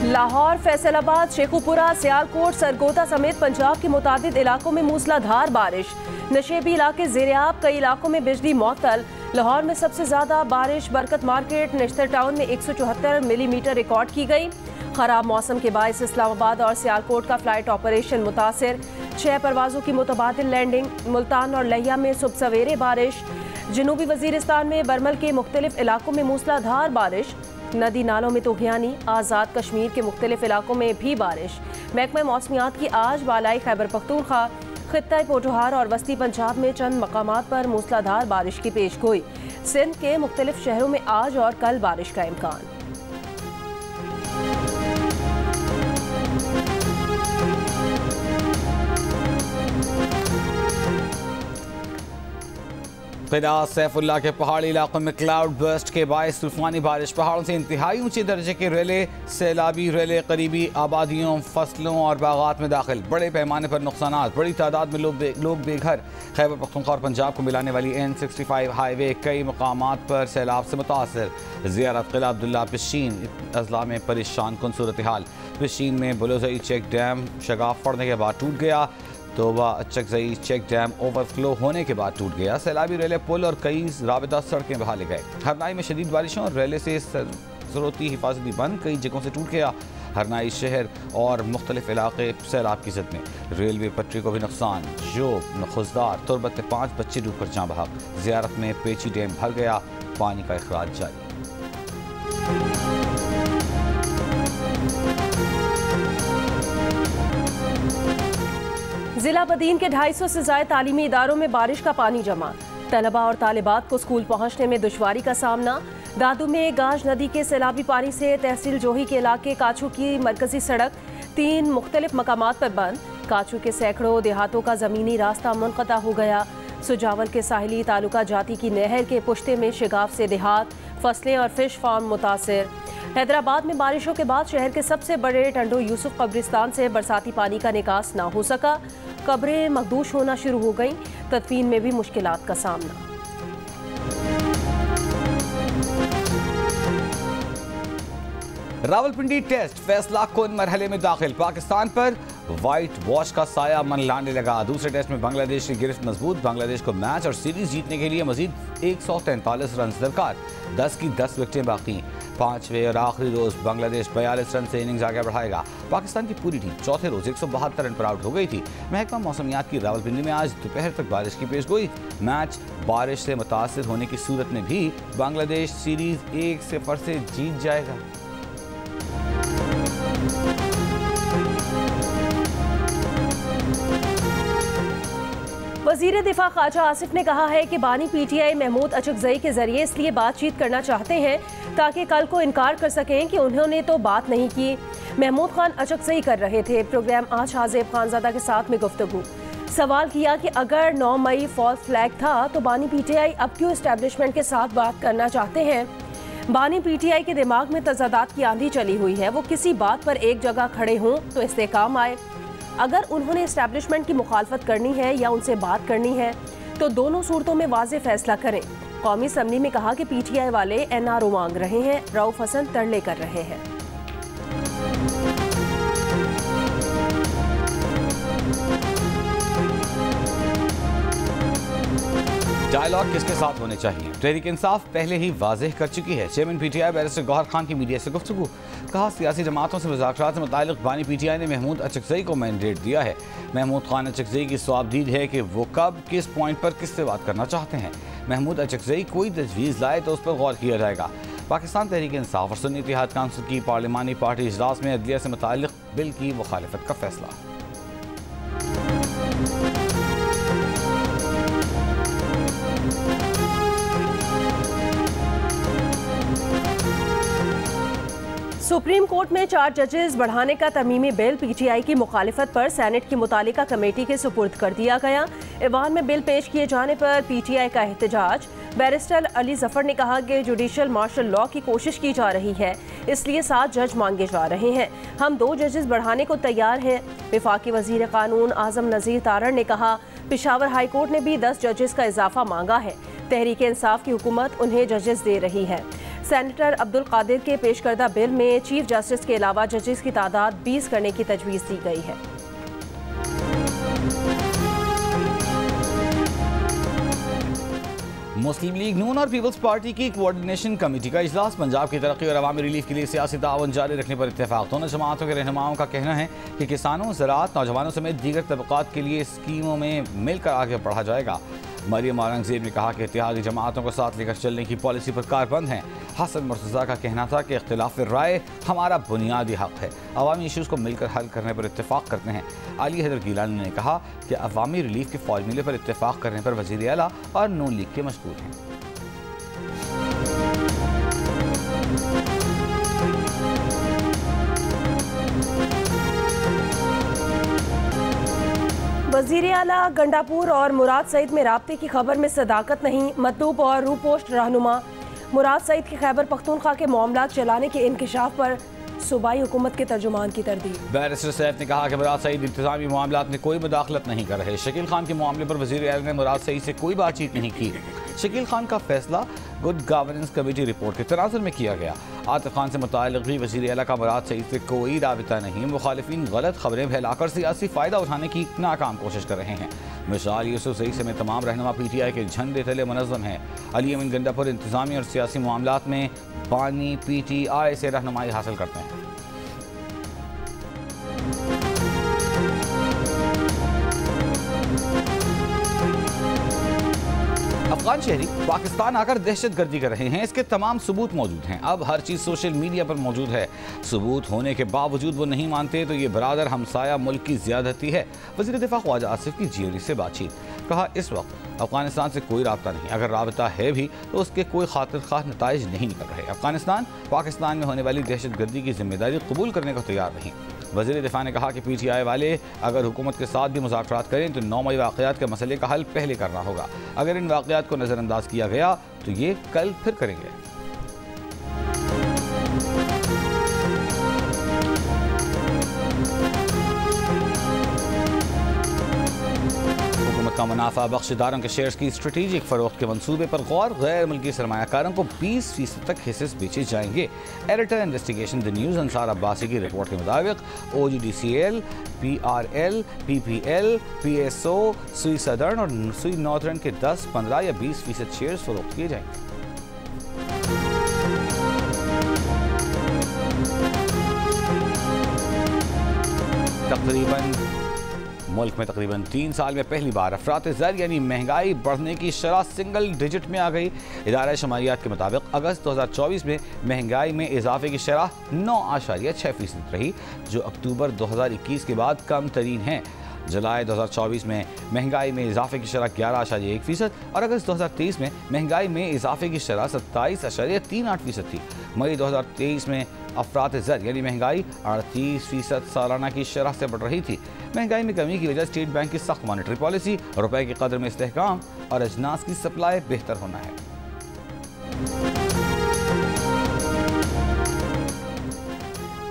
लाहौर, फैसलाबाद, शेखुपुरा, सियालकोट, सरगोदा समेत पंजाब के मुतादिद इलाकों में मूसलाधार बारिश। नशेबी इलाके ज़ेर-ए-आब, कई इलाकों में बिजली मअतल। लाहौर में सबसे ज़्यादा बारिश बरकत मार्केट, नेशनल टाउन में 174 मिलीमीटर रिकॉर्ड की गई। खराब मौसम के बायस इस्लामाबाद और सियालकोट का फ्लाइट ऑपरेशन मुतासिर। 6 परवाज़ों की मुतबादिल लैंडिंग। मुल्तान और लहिया में सुबह सवेरे बारिश। जनूबी वजीरिस्तान में बरमल के मुख्तलिफ इलाकों में मूसलाधार बारिश। नदी नालों में तूफ़ानी। आज़ाद कश्मीर के मुख्तलिफ इलाकों में भी बारिश। महकमा मौसमियात की आज बालाई खैबर पख्तूनख्वा, खित्ता पोठोहार और वस्ती पंजाब में चंद मकामात पर मूसलाधार बारिश की पेशगोई। सिंध के मुख्तलिफ शहरों में आज और कल बारिश का इम्कान। क़िदा सैफुल्ला के पहाड़ी इलाकों में क्लाउड बर्स्ट के बायस तूफानी बारिश। पहाड़ों से इंतहाई ऊंचे दर्जे के रेले, सैलाबी रेले करीबी आबादियों, फसलों और बागात में दाखिल। बड़े पैमाने पर नुकसानात, बड़ी तादाद में लोग बेघर। खैबर पख्तूनख्वा और पंजाब को मिलाने वाली N65 हाईवे कई मकामात पर सैलाब से मुतासर। ज़ियारत किला अब्दुल्ला पिशीन अजला में परेशान कुन सूरत हाल। पिशीन में बुलोजई चेक डैम शगाफ पड़ने के बाद टूट गया। तोबा अचकजई चेक डैम ओवरफ्लो होने के बाद टूट गया। सैलाबी रेले पुल और कई राबिता सड़कें बहा ले गए। हरनाई में शदीद बारिशों और रेले से ज़रूरती हिफाजती बंद कई जगहों से टूट गया। हरनाई शहर और मुख्तलिफ इलाके सैलाब की जद में। रेलवे पटरी को भी नुकसान। जोब, खुजदार, तुरबत में 5 बच्चे डूब कर जाँ बहक। ज़ियारत में पेची डैम भर गया। पानी का अखराज जारी। जिला बदीन के 250 से ज़ायद तालीमी इदारों में बारिश का पानी जमा। तलबा और तालिबात को स्कूल पहुंचने में दुश्वारी का सामना। दादू में गाज नदी के सैलाबी पानी से तहसील जोही के इलाके काछू की मरकजी सड़क 3 मुख्तलिफ मकामात पर बंद। काछू के सैकड़ों देहातों का ज़मीनी रास्ता मुनक़ता हो गया। सुजावल के साहिली तालुका जाती की नहर के पुश्ते में शिगाफ से देहात, फसलें और फिश फार्म मुतासिर। हैदराबाद में बारिशों के बाद शहर के सबसे बड़े टंडो यूसुफ कब्रिस्तान से बरसाती पानी का निकास ना हो सका। कब्रें मखदूश होना शुरू हो गईं। तदफीन में भी मुश्किलात का सामना। रावलपिंडी टेस्ट फैसला कुन मरहले में दाखिल। पाकिस्तान पर वाइट वॉश का साया मन लाने लगा। दूसरे टेस्ट में बांग्लादेश की गिरफ्त मजबूत। बांग्लादेश को मैच और सीरीज जीतने के लिए मजीद 143 रन दरकार। 10 की 10 विकेटें बाकी। 5वें और आखिरी रोज बांग्लादेश 42 रन से इनिंग्स आगे बढ़ाएगा। पाकिस्तान की पूरी टीम चौथे रोज 172 रन पर आउट हो गई थी। महकमा मौसमियात की रावलपिंडी में आज दोपहर तक बारिश की पेशगोई। मैच बारिश से मुतासिर होने की सूरत में भी बांग्लादेश सीरीज 1-0 से जीत जाएगा। वज़ीर दिफा ख्वाजा आसिफ ने कहा है कि बानी PTI महमूद अचकजई के जरिए इसलिए बातचीत करना चाहते हैं ताकि कल को इनकार कर सकें कि उन्होंने तो बात नहीं की। महमूद खान अचकजई कर रहे थे। प्रोग्राम आज हाज़ेब खानज़ादा के साथ में गुफ्तगू। सवाल किया कि अगर 9 मई फॉल्स फ्लैग था तो बानी PTI अब क्यों इस्टेब्लिशमेंट के साथ बात करना चाहते हैं। बानी PTI के दिमाग में तजादात की आंधी चली हुई है। वो किसी बात पर एक जगह खड़े हों तो इस्तेकाम आए। अगर उन्होंने इस्टेब्लिशमेंट की मुखालफत करनी है या उनसे बात करनी है तो दोनों सूरतों में वाज़े फैसला करें। कौमी असम्बली में कहा कि PTI वाले NRO मांग रहे हैं, रऊफ हसन तरले कर रहे हैं। डायलॉग किसके साथ होने चाहिए? तहरीक इंसाफ पहले ही वाज़ेह कर चुकी है। Chairman PTI barrister Gauhar Khan की मीडिया से गुफ्तगू। कहा सियासी जमातों से मुज़ाकरात से मुताल्लिक़ बानी PTI ने महमूद अचकजई को मैंडेट दिया है। महमूद खान अचकजई की सवाबदीद है कि वो कब किस पॉइंट पर किससे बात करना चाहते हैं। महमूद अचकजई कोई तजवीज़ लाए तो उस पर गौर किया जाएगा। पाकिस्तान तहरीक इंसाफ और सुन्नी इत्तेहाद काउंसिल की पार्लिमानी पार्टी इजलास में अदलिया से मुताल्लिक़ बिल की मुखालिफत का फैसला। सुप्रीम कोर्ट में 4 जजेस बढ़ाने का तरमीमी बिल PTI की मुखालिफत पर सेनेट की मुतालिका कमेटी के सुपुर्द कर दिया गया। ईवान में बिल पेश किए जाने पर PTI का एहतजाज। बैरिस्टर अली जफर ने कहा कि जुडिशल मार्शल लॉ की कोशिश की जा रही है, इसलिए 7 जज मांगे जा रहे हैं। हम 2 जजेस बढ़ाने को तैयार हैं। वफाकी वजीर कानून आजम नज़ीर तारड़ ने कहा पेशावर हाई कोर्ट ने भी 10 जजेस का इजाफा मांगा है। तहरीक इंसाफ की हुकूमत उन्हें जजेस दे रही है। सेनेटर अब्दुल कादिर के पेश करदा बिल में चीफ जस्टिस के अलावा जजेस की तादाद 20 करने की तजवीज़ दी गई है। मुस्लिम लीग नून और पीपल्स पार्टी की कोऑर्डिनेशन कमेटी का इजलास पंजाब की तरक्की और अवामी रिलीफ के लिए सियासी ताउन जारी रखने पर इत्तेफाक। दोनों जमातों के रहनुमाओं का कहना है कि किसानों, ज़राअत, नौजवानों समेत दीगर तबक़ात के लिए स्कीमों में मिलकर आगे बढ़ा जाएगा। मरियम औरंगज़ेब ने कहा कि इत्तेहादी जमातों को साथ लेकर चलने की पॉलिसी पर कारबंद हैं। हसन मुर्तज़ा का कहना था कि इख्तिलाफ राय हमारा बुनियादी हक़ है, अवामी इशूज़ को मिलकर हल करने पर इत्तेफाक करते हैं। अली हैदर गिलानी ने कहा कि अवामी रिलीफ के फार्मूले पर इत्तेफाक करने पर वज़ीर आला और नून लीग के मशगूल हैं। वज़ीर आला गंडापुर और मुराद सईद में राब्ते की खबर में सदाकत नहीं, मतलूब और रूपोस्ट रहनुमा। मुराद सईद के खैबर पख्तूनख्वा के मामलात चलाने के इंकशाफ पर सूबाई हुकूमत के तर्जुमान की तरदीद। बैरिस्टर सैफ ने कहा कि मुराद सईद इंतजामी मामलात में कोई मुदाखलत नहीं कर रहे। शकील खान के मामले पर वज़ीर आला ने मुराद सईद से कोई बातचीत नहीं की। शकील खान का फैसला गुड गवर्नेंस कमेटी रिपोर्ट के तनाजुर में किया गया। आतिफ खान से मुताल्लिक़ भी वज़ीर आला का मुराद सईद से कोई राबिता नहीं। मुखालिफिन गलत खबरें फैलाकर सियासी फ़ायदा उठाने की नाकाम कोशिश कर रहे हैं। मिसाल यूसुफ सईद समेत तमाम रहनुमा PTI के झंडे तले मुनज़्ज़म हैं। अली अमीन गंडापुर इंतजामी और सियासी मामलात में बानी PTI से रहनुमाई हासिल करते हैं। अफगान शहरी पाकिस्तान आकर दहशतगर्दी कर रहे हैं, इसके तमाम सबूत मौजूद हैं। अब हर चीज़ सोशल मीडिया पर मौजूद है। सबूत होने के बावजूद वो नहीं मानते तो ये बरादर हमसाया मुल्क की ज़्यादती है। वज़ीर दिफा ख्वाजा आसिफ की GNU से बातचीत। कहा, इस वक्त अफगानिस्तान से कोई राब्ता नहीं, अगर राब्ता है भी तो उसके कोई खातिर खास नताइज नहीं निकल रहे। अफगानिस्तान पाकिस्तान में होने वाली दहशतगर्दी की जिम्मेदारी कबूल करने को तैयार नहीं। वज़ीर दिफा ने कहा कि PTI वाले अगर हुकूमत के साथ भी मुज़ाकरात करें तो 9 मई वाक़यात के मसले का हल पहले करना होगा। अगर इन वाक़यात को नज़रअंदाज किया गया तो ये कल फिर करेंगे। का मुनाफा बख्शदारों के शेयर्स की स्ट्रेटेजिक फरोख्त के मंसूबे पर गौर। गैर मुल्की सरमायाकारों को 20% तक हिस्से बेचे जाएंगे। Editor investigation the news Ansar Abbasi की रिपोर्ट के मुताबिक OGDCL, PRL, PPL, PSO, सुई सदर्न और सुई नॉर्दर्न के 10, 15 या 20% शेयर्स फरोख्त किए जाएंगे। मुल्क में तकरीबन 3 साल में पहली बार अफरात ज़र यानी महंगाई बढ़ने की शरह सिंगल डिजिट में आ गई। इदारा शुमारियात के मुताबिक अगस्त 2024 में महंगाई में इजाफे की शरह 9.6% रही, जो अक्टूबर 2021 के बाद कम तरीन है। जुलाई 2024 में महंगाई में इजाफे की शरह 11.1% और अगस्त 2023 में महंगाई में इजाफे की शरह 27.38% थी। मई 2023 में अफरात ज़र यानी महंगाई 38% सालाना की शरह से बढ़ रही थी। महंगाई में कमी की वजह स्टेट बैंक की सख्त मॉनेटरी पॉलिसी, रुपए की कदर में इस्तेहकाम और अजनास की सप्लाई बेहतर होना है।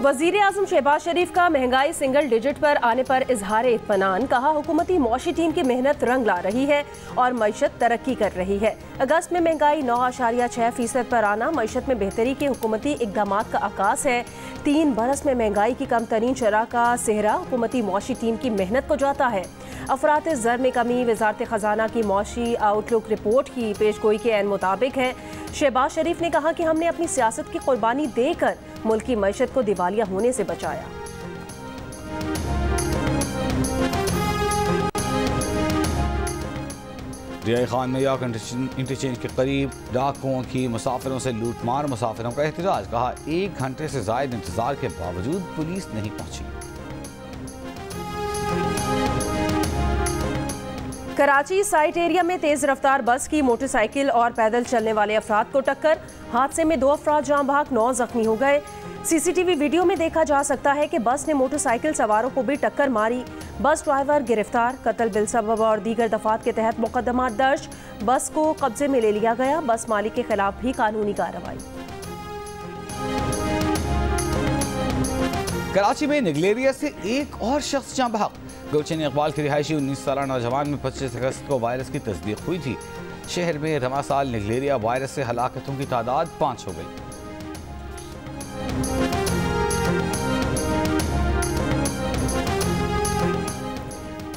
वज़ीर आज़म शहबाज शरीफ का महंगाई सिंगल डिजिट पर आने पर इजहार इत्मीनान। कहा, हुकूमती मौशी टीम की मेहनत रंग ला रही है और मईशत तरक्की कर रही है। अगस्त में महंगाई 9.6% पर आना मईशत में बेहतरी के हुकूमती इकदाम का आगाज है। 3 बरस में महंगाई की कम तरीन शरह का सेहरा हुकूमती मौशी टीम की मेहनत को जाता है। अफरात ज़र में कमी वज़ारत ख़जाना की मौशी आउटलुक रिपोर्ट की पेशगोई के ऐन मुताबिक है। शहबाज शरीफ ने कहा कि हमने अपनी सियासत की कुर्बानी देकर मुल्क की मईशत को दिवालिया होने से बचाया। रियाई खान में याक इंटरचेंज के करीब डाकुओं की मुसाफिरों से लूटमार, मुसाफिरों का एहतजाज। कहा, 1 घंटे से ज़ायद इंतजार के बावजूद पुलिस नहीं पहुंची। कराची साइट एरिया में तेज रफ्तार बस की मोटरसाइकिल और पैदल चलने वाले अफराद को टक्कर। हादसे में 2 अफराद जान बहक, 9 जख्मी हो गए। CCTV वीडियो में देखा जा सकता है कि बस ने मोटरसाइकिल सवारों को भी टक्कर मारी। बस ड्राइवर गिरफ्तार। कत्ल बिलसबब और दीगर दफात के तहत मुकदमा दर्ज। बस को कब्जे में ले लिया गया। बस मालिक के खिलाफ भी कानूनी कार्रवाई। कराची में निगलेरिया से एक और शख्स जान बहक। गुलशन इकबाल की रिहायशी 19 साल नौजवान में 25 अगस्त को वायरस की तस्दीक हुई थी। शहर में रवा साल निगलेरिया वायरस से हलाकतों की तादाद 5 हो गई।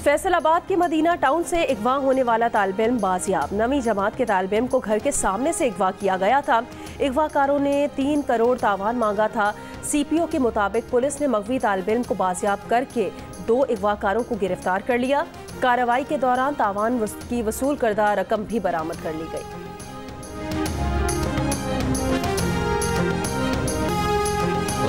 फैसलाबाद के मदीना टाउन से अगवा होने वाला तालिब इल्म बाजियाब। नवीं जमात के तालिब इल्म को घर के सामने से अगवा किया गया था। अगवाकारों ने 3 करोड़ तावान मांगा था। CPO के मुताबिक पुलिस ने मगवी तालिब इल्म को बाजियाब करके 2 अगवाकारों को गिरफ्तार कर लिया। कार्रवाई के दौरान तावान की वसूल करदा रकम भी बरामद कर ली गई।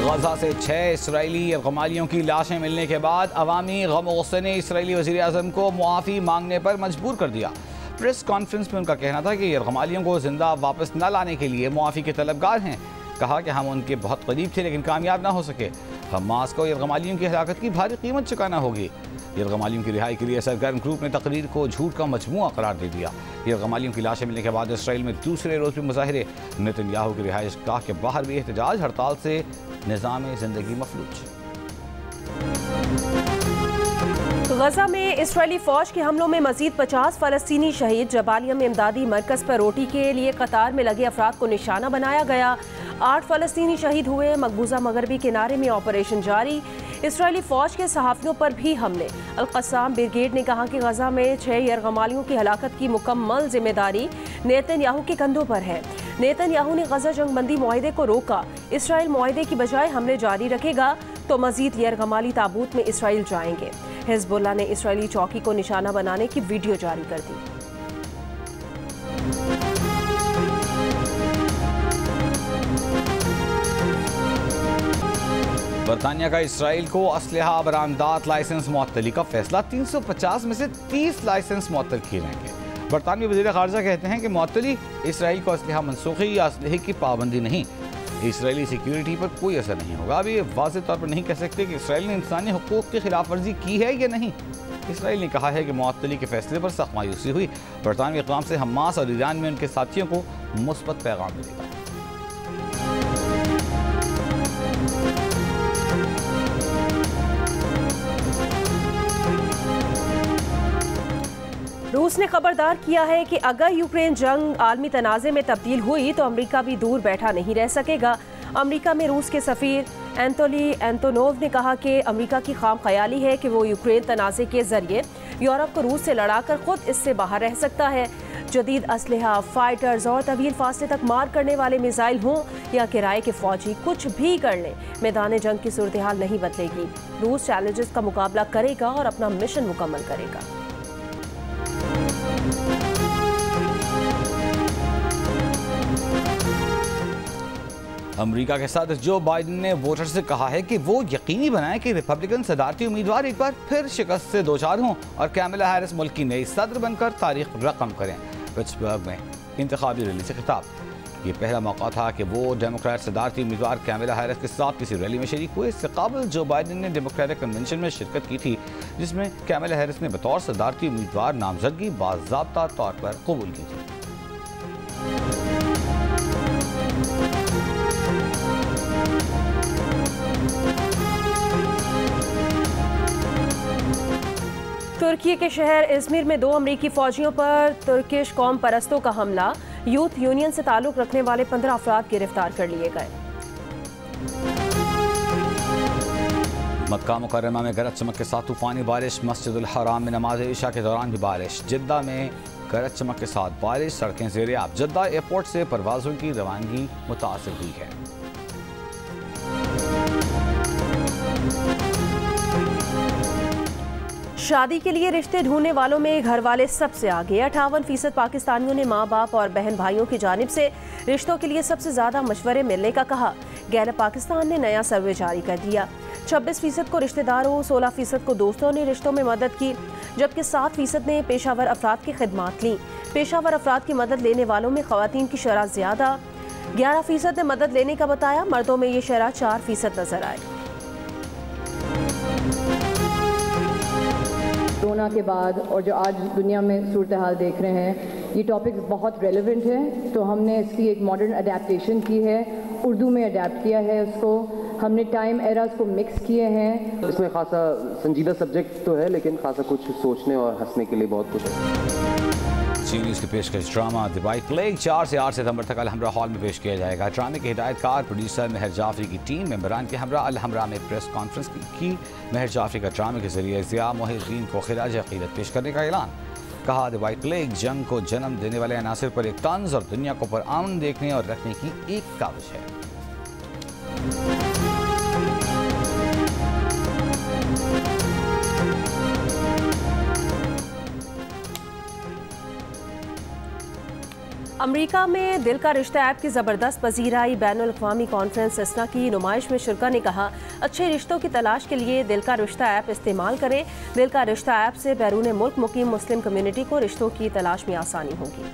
गजा से 6 इसराइली यरगमालियों की लाशें मिलने के बाद अवामी गम गुस्से ने इसराइली वज़ीर आज़म को मुआफ़ी मांगने पर मजबूर कर दिया। प्रेस कॉन्फ्रेंस में उनका कहना था कि यरगमालियों को जिंदा वापस न लाने के लिए मुआफ़ी के तलबगार हैं। कहा कि हम उनके बहुत करीब थे लेकिन कामयाब ना हो सके। हमास को यरगमालियों की हलाकत की भारी कीमत चुकाना होगी। यरगमालियों की रिहाई के लिए सरगर्म ग्रुप ने तकरीर को झूठ का मजमुआ करार दे दिया। यरगमालियों की लाशें मिलने के बाद इसराइल में दूसरे रोज भी मुजाहिरे। नेतन्याहू की रिहाइश गाह के बाहर भी एहतजाज। हड़ताल से निज़ाम ज़िंदगी मफलूज। गजा में इसराइली फौज के हमलों में मजीद 50 फलस्तीनी शहीद। जबालिया में इमदादी मरकज पर रोटी के लिए कतार में लगे अफराद को निशाना बनाया गया। 8 फलस्तीनी शहीद हुए। मकबूजा मगरबी किनारे में ऑपरेशन जारी। इसराइली फौज के सहाफ़ियों पर भी हमले। अल-क़स्साम ब्रिगेड ने कहा कि गजा में 6 यरगमालियों की हलाकत की मुकम्मल जिम्मेदारी नेतन्याहू के कंधों पर है। नेतन्याहू ने गजा जंगबंदी मुआहदे को रोका। इसराइल मुआहदे की बजाय हमले जारी रखेगा तो मजीद यरगमाली ताबूत में इसराइल जाएंगे। हिज़्बुल्लाह ने इसराइली चौकी को निशाना बनाने की वीडियो जारी कर दी। बरतानिया का इसराइल को असलहा बरामदात लाइसेंस मुअत्तली का फैसला। 350 में से 30 लाइसेंस मुअत्तल किए जाएंगे। बरतानवी वज़ीर ख़ारजा कहते हैं कि मुअत्तली इसराइल को असलहा मनसूखी या असलहे की पाबंदी नहीं, इसराइली सिक्योरिटी पर कोई असर नहीं होगा। अभी ये वाज़ेह तौर पर नहीं कह सकते कि इसराइल ने इंसानी हुकूक़ की खिलाफ वर्जी की है या नहीं। इसराइल ने कहा है कि मुअत्तली के फैसले पर सख्त मायूसी हुई। बरतानवी इक़दाम से हमास और ईरान में उनके साथियों को मुस्बत पैगाम मिलेगा। रूस ने खबरदार किया है कि अगर यूक्रेन जंग आलमी तनाज़े में तब्दील हुई तो अमेरिका भी दूर बैठा नहीं रह सकेगा। अमेरिका में रूस के सफ़ीर एंटोली एंटोनोव ने कहा कि अमेरिका की खाम ख्याली है कि वो यूक्रेन तनाज़े के ज़रिए यूरोप को रूस से लड़ाकर ख़ुद इससे बाहर रह सकता है। जदीद असलहा, फाइटर्स और तवील फासले तक मार करने वाले मिसाइल हों या किराए के फौजी कुछ भी कर लें, मैदान जंग की सूरत हाल नहीं बदलेगी। रूस चैलेंजेस का मुकाबला करेगा और अपना मिशन मुकम्मल करेगा। अमेरिका के सदर जो बाइडेन ने वोटर से कहा है कि वो यकीनी बनाएं कि रिपब्लिकन सदारती उम्मीदवार एक बार फिर शिकस्त से दोचार हों और कैमला हैरिस मुल्क की नई सदर बनकर तारीख रकम करें। पिट्सबर्ग में इंतखाबी रैली से खिताब। ये पहला मौका था कि वो डेमोक्रेट सदारती उम्मीदवार कैमला हैरिस के साथ किसी रैली में शरीक हुए। इससे कबल जो बाइडेन ने डेमोक्रेटिक कन्वेंशन में शिरकत की थी, जिसमें कैमला हैरिस ने बतौर सदारती उम्मीदवार नामजदगी बाज़ाब्ता तौर पर कबूल की थी। तुर्की के शहर इज़मिर में 2 अमरीकी फ़ौजियों पर तुर्किश कौम परस्तों का हमला। यूथ यूनियन से ताल्लुक़ रखने वाले 15 अफराद गिरफ्तार कर लिए गए। मक्का मुकर्रमा में गरज चमक के साथ तूफ़ानी बारिश। मस्जिदुल हराम में नमाज इशा के दौरान भी बारिश। जिद्दा में गरज चमक के साथ बारिश। सड़कें ज़ेर-ए-आब। जिद्दा एयरपोर्ट से परवाज़ों की रवानगी मुतासिर हुई है। शादी के लिए रिश्ते ढूंढने वालों में घर वाले सबसे आगे। 58% पाकिस्तानियों ने माँ बाप और बहन भाइयों की जानिब से रिश्तों के लिए सबसे ज़्यादा मशवरे मिलने का कहा। गैलप पाकिस्तान ने नया सर्वे जारी कर दिया। 26% को रिश्तेदारों, 16% को दोस्तों ने रिश्तों में मदद की, जबकि 7% ने पेशावर अफराद की खिदमात ली। पेशावर अफराद की मदद लेने वालों में ख़वातीन की शरह ज़्यादा, 11% ने मदद लेने का बताया। मर्दों में ये शरह 4% नजर आए। कोरोना के बाद और जो आज दुनिया में सूरत हाल देख रहे हैं, ये टॉपिक बहुत रेलेवेंट है, तो हमने इसकी एक मॉडर्न अडेप्टेशन की है, उर्दू में अडेप्ट किया है उसको। हमने टाइम एराज को मिक्स किए हैं। इसमें खासा संजीदा सब्जेक्ट तो है, लेकिन खासा कुछ सोचने और हंसने के लिए बहुत कुछ है। जी न्यूज़ की पेशकश ड्रामा द वाइट प्लेग 4 से 8 सितंबर तक अलहमरा हॉल में पेश किया जाएगा। ड्रामे के हिदायतकार प्रोड्यूसर महर जाफरी की टीम मेंबरान के हमरा अलहमरा में प्रेस कॉन्फ्रेंस की। महर जाफरी का ड्रामे के जरिए ज़िया मोहिउद्दीन को खिराज अक़ीदत पेश करने का ऐलान। कहा द वाइट प्लेग जंग को जन्म देने वाले अनासिर पर एक तंज और दुनिया को पुरअमन देखने और रखने की एक काविश है। अमरीका में दिल का रिश्ता ऐप की ज़बरदस्त पजीराई। बैनुल अक़वामी कॉन्फ्रेंस सेस्ना की नुमाइश में शुरका ने कहा, अच्छे रिश्तों की तलाश के लिए दिल का रिश्ता ऐप इस्तेमाल करें। दिल का रिश्ता ऐप से बैरून मुल्क मुकीम मुस्लिम कम्युनिटी को रिश्तों की तलाश में आसानी होगी।